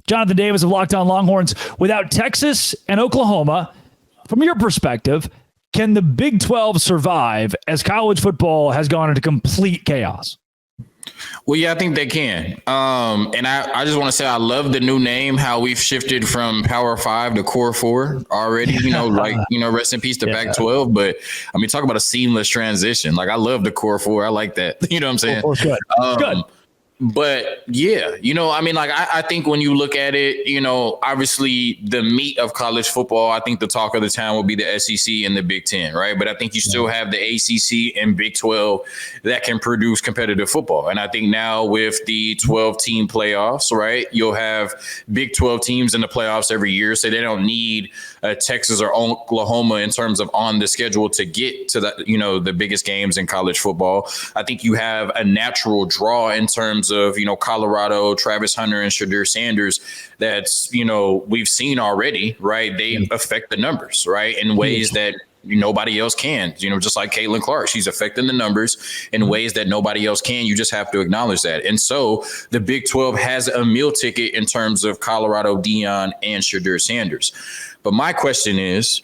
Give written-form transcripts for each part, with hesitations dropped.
Jonathan Davis of Locked On Longhorns. Without Texas and Oklahoma, from your perspective, can the Big 12 survive as college football has gone into complete chaos? Well, yeah, I think they can. And I just want to say I love the new name, how we've shifted from Power 5 to Core 4 already, rest in peace to Pac-12. But, I mean, talk about a seamless transition. Like, I love the Core 4. I like that. You know what I'm saying? Good. Good. But yeah, I think when you look at it, obviously the meat of college football, I think the talk of the town will be the SEC and the Big Ten, right? But I think you still have the ACC and Big 12 that can produce competitive football. And I think now with the 12-team playoffs, right, you'll have Big 12 teams in the playoffs every year. So they don't need Texas or Oklahoma in terms of on the schedule to get to the biggest games in college football. I think you have a natural draw in terms of, Colorado, Travis Hunter and Shadur Sanders that's, we've seen already, right? They affect the numbers, right? In ways that nobody else can, just like Caitlin Clark, she's affecting the numbers in ways that nobody else can. You just have to acknowledge that. And so the Big 12 has a meal ticket in terms of Colorado, Dion and Shadur Sanders. But my question is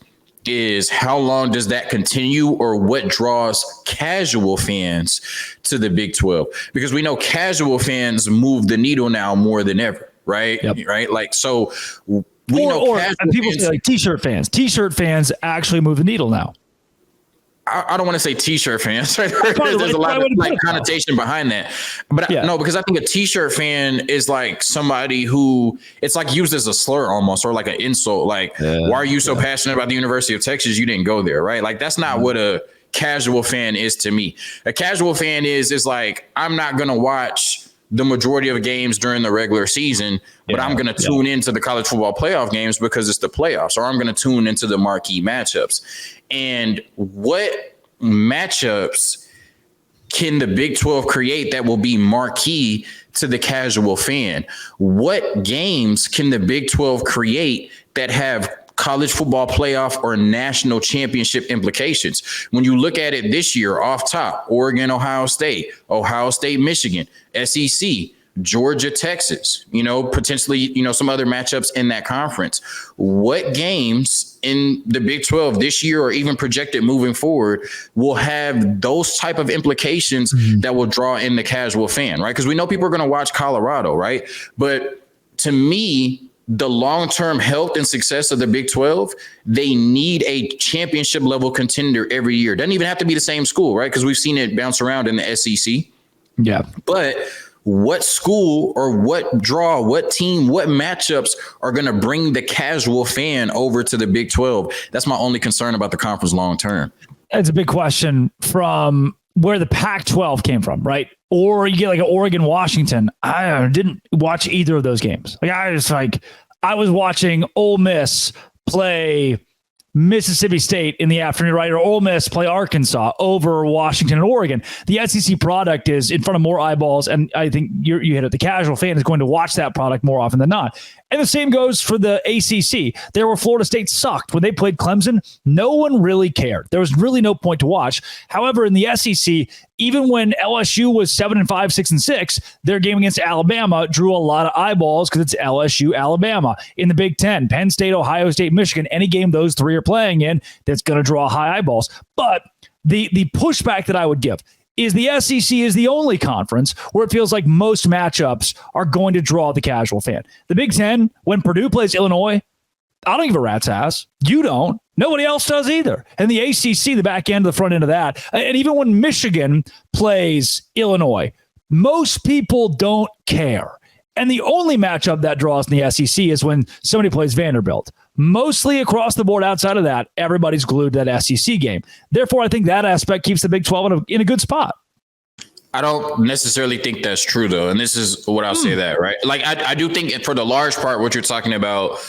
how long does that continue, or what draws casual fans to the Big 12? Because we know casual fans move the needle now more than ever, right? Yep. Right. Like, so we know people say like t-shirt fans. T-shirt fans actually move the needle now. I don't want to say t-shirt fans. Right? There's a lot of connotation behind that. But no, because I think a t-shirt fan is like somebody who it's like used as a slur almost, or like an insult. Like, why are you so passionate about the University of Texas? You didn't go there, right? Like, that's not what a casual fan is to me. A casual fan is like, I'm not going to watch the majority of games during the regular season, but I'm going to tune into the college football playoff games because it's the playoffs, or I'm going to tune into the marquee matchups. And what matchups can the Big 12 create that will be marquee to the casual fan? What games can the Big 12 create that have college football playoff or national championship implications? When you look at it this year off top, Oregon, Ohio State, Michigan, SEC, Georgia, Texas, potentially, some other matchups in that conference. What games in the Big 12 this year, or even projected moving forward, will have those type of implications that will draw in the casual fan, right? Because we know people are going to watch Colorado, right? But to me, the long-term health and success of the Big 12, they need a championship level contender every year. Doesn't even have to be the same school, right? Because we've seen it bounce around in the SEC. Yeah. But what school or what draw, what team, what matchups are going to bring the casual fan over to the Big 12? That's my only concern about the conference long-term. That's a big question from where the Pac-12 came from, right? Or you get like an Oregon, Washington. I didn't watch either of those games. I was watching Ole Miss play Mississippi State in the afternoon, right? Or Ole Miss play Arkansas over Washington and Oregon. The SEC product is in front of more eyeballs, and I think you hit it. The casual fan is going to watch that product more often than not. And the same goes for the ACC. There where Florida State sucked when they played Clemson, no one really cared. There was really no point to watch. However, in the SEC, even when LSU was 7-5, 6-6, their game against Alabama drew a lot of eyeballs because it's LSU, Alabama. In the Big Ten, Penn State, Ohio State, Michigan, any game those three are playing in, that's going to draw high eyeballs. But the pushback that I would give is the SEC is the only conference where it feels like most matchups are going to draw the casual fan. The Big Ten, when Purdue plays Illinois, I don't give a rat's ass. You don't. Nobody else does either. And the ACC, the back end, the front end of that. And even when Michigan plays Illinois, most people don't care. And the only matchup that draws in the SEC is when somebody plays Vanderbilt. Mostly across the board outside of that, everybody's glued to that SEC game. Therefore, I think that aspect keeps the Big 12 in a good spot. I don't necessarily think that's true, though. And this is what I'll say that, right? Like, I do think for the large part, what you're talking about,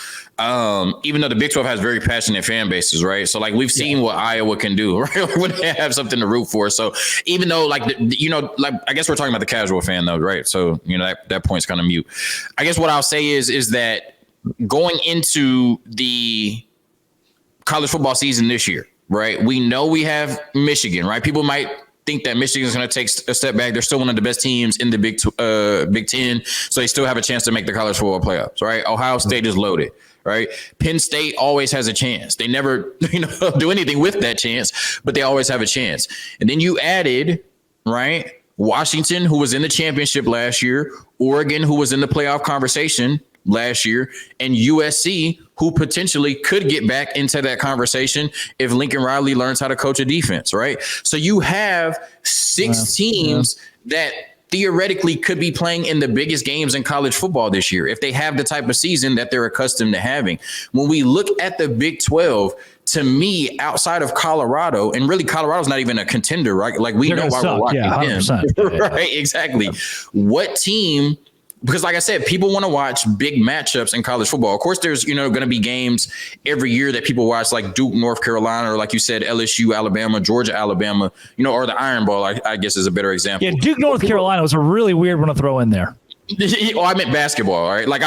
even though the Big 12 has very passionate fan bases, right? So, like, we've seen what Iowa can do, right? When they have something to root for. So, even though, like, I guess we're talking about the casual fan, though, right? So, that point's kind of mute. I guess what I'll say is that going into the college football season this year, right? We know we have Michigan, right? People might think that Michigan is going to take a step back. They're still one of the best teams in the Big Ten, so they still have a chance to make the college football playoffs, right? Ohio State is loaded, right? Penn State always has a chance. They never, do anything with that chance, but they always have a chance. And then you added, right, Washington, who was in the championship last year, Oregon, who was in the playoff conversation last year, and USC, who potentially could get back into that conversation if Lincoln Riley learns how to coach a defense, right? So you have 6 teams that theoretically could be playing in the biggest games in college football this year if they have the type of season that they're accustomed to having. When we look at the Big 12, to me, outside of Colorado, and really Colorado's not even a contender, right? Like we know why we're watching them. Right, exactly. Yeah. What team? Because like I said, people want to watch big matchups in college football. Of course, there's, going to be games every year that people watch, like Duke, North Carolina, or like you said, LSU, Alabama, Georgia, Alabama, or the Iron Bowl, I guess is a better example. Yeah, Duke, North Carolina was a really weird one to throw in there. Oh, I meant basketball, right? Like,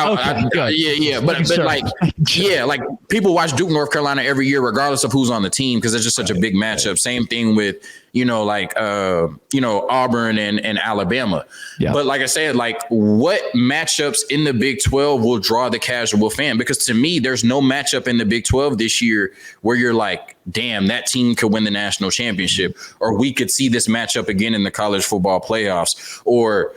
like people watch Duke, North Carolina every year, regardless of who's on the team, because it's just such a big matchup. Same thing with, Auburn and Alabama. Yeah. But like I said, like what matchups in the Big 12 will draw the casual fan? Because to me, there's no matchup in the Big 12 this year where you're like, damn, that team could win the national championship, or we could see this matchup again in the college football playoffs, or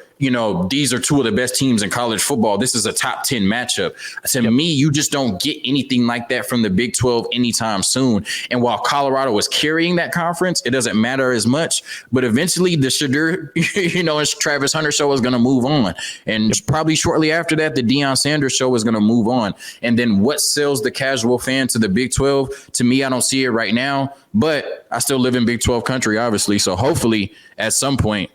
these are 2 of the best teams in college football. This is a top 10 matchup. To me, you just don't get anything like that from the Big 12 anytime soon. And while Colorado was carrying that conference, it doesn't matter as much. But eventually the Shadur, and Travis Hunter show is going to move on. And probably shortly after that, the Deion Sanders show is going to move on. And then what sells the casual fan to the Big 12? To me, I don't see it right now. But I still live in Big 12 country, obviously. So hopefully at some point,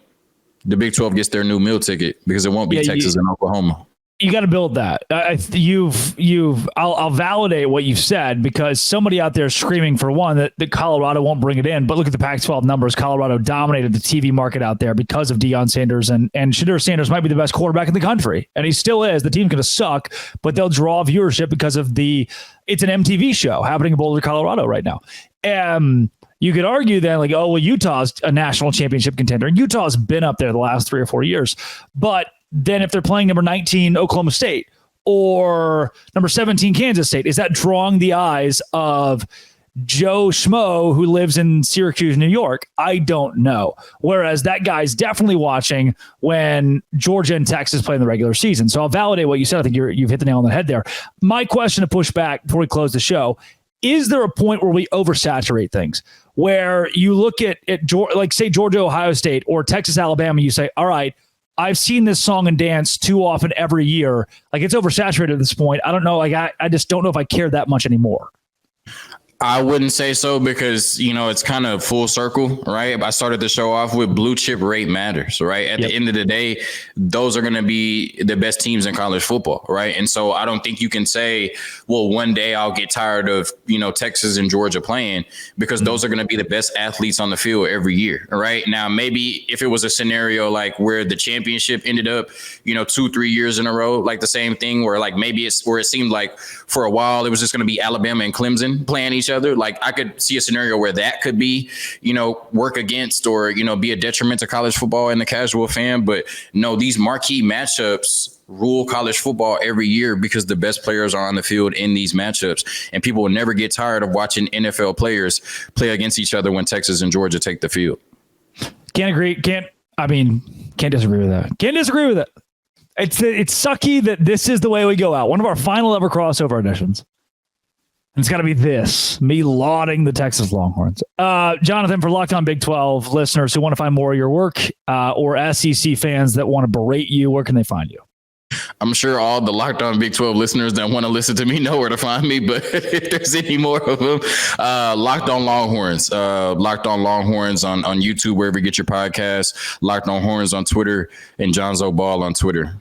the Big 12 gets their new meal ticket, because it won't be Texas and Oklahoma. You got to build that. I'll validate what you've said, because somebody out there is screaming for one that Colorado won't bring it in. But look at the Pac-12 numbers. Colorado dominated the TV market out there because of Deion Sanders, and Shadur Sanders might be the best quarterback in the country, and he still is. The team's going to suck, but they'll draw viewership because of it's an MTV show happening in Boulder, Colorado right now. You could argue then, like, oh, well, Utah's a national championship contender. Utah's been up there the last 3 or 4 years. But then if they're playing number 19 Oklahoma State or number 17 Kansas State, is that drawing the eyes of Joe Schmo who lives in Syracuse, New York? I don't know. Whereas that guy's definitely watching when Georgia and Texas play in the regular season. So I'll validate what you said. I think you've hit the nail on the head there. My question to push back before we close the show: is there a point where we oversaturate things, where you look at like say Georgia, Ohio State, or Texas, Alabama, you say, all right, I've seen this song and dance too often every year. Like, it's oversaturated at this point. I don't know. Like, I just don't know if I care that much anymore. I wouldn't say so, because, it's kind of full circle, right? I started the show off with blue chip rate matters, right? At the end of the day, those are going to be the best teams in college football, right? And so I don't think you can say, well, one day I'll get tired of, Texas and Georgia playing, because those are going to be the best athletes on the field every year, right? Now, maybe if it was a scenario like where the championship ended up, 2-3 years in a row, like the same thing, where like maybe it's where it seemed like for a while it was just going to be Alabama and Clemson playing each other. Like, I could see a scenario where that could be, work against or, be a detriment to college football and the casual fan. But no, these marquee matchups rule college football every year, because the best players are on the field in these matchups, and people will never get tired of watching NFL players play against each other when Texas and Georgia take the field. Can't agree. Can't disagree with that. Can't disagree with it. It's sucky that this is the way we go out. One of our final ever crossover editions. And it's got to be me lauding the Texas Longhorns. Jonathan, for Locked On Big 12 listeners who want to find more of your work, or SEC fans that want to berate you, where can they find you? I'm sure all the Locked On Big 12 listeners that want to listen to me know where to find me, but if there's any more of them, Locked On Longhorns, Locked On Longhorns on YouTube, wherever you get your podcasts, Locked On Horns on Twitter, and Jonzo Ball on Twitter.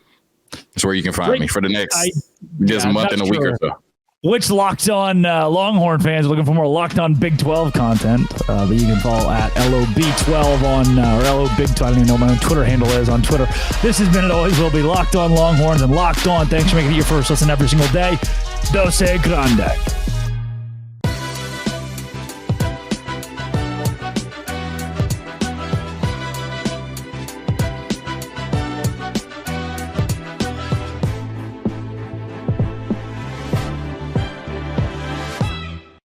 That's where you can find me for the next month and a week or so. Which Locked On Longhorn fans are looking for more Locked On Big 12 content that you can follow at LOB12 on, or LOBig12, I don't even know what my own Twitter handle is on Twitter. This has been, it always will be, Locked On Longhorns and Locked On. Thanks for making it your first listen every single day. Dose Grande.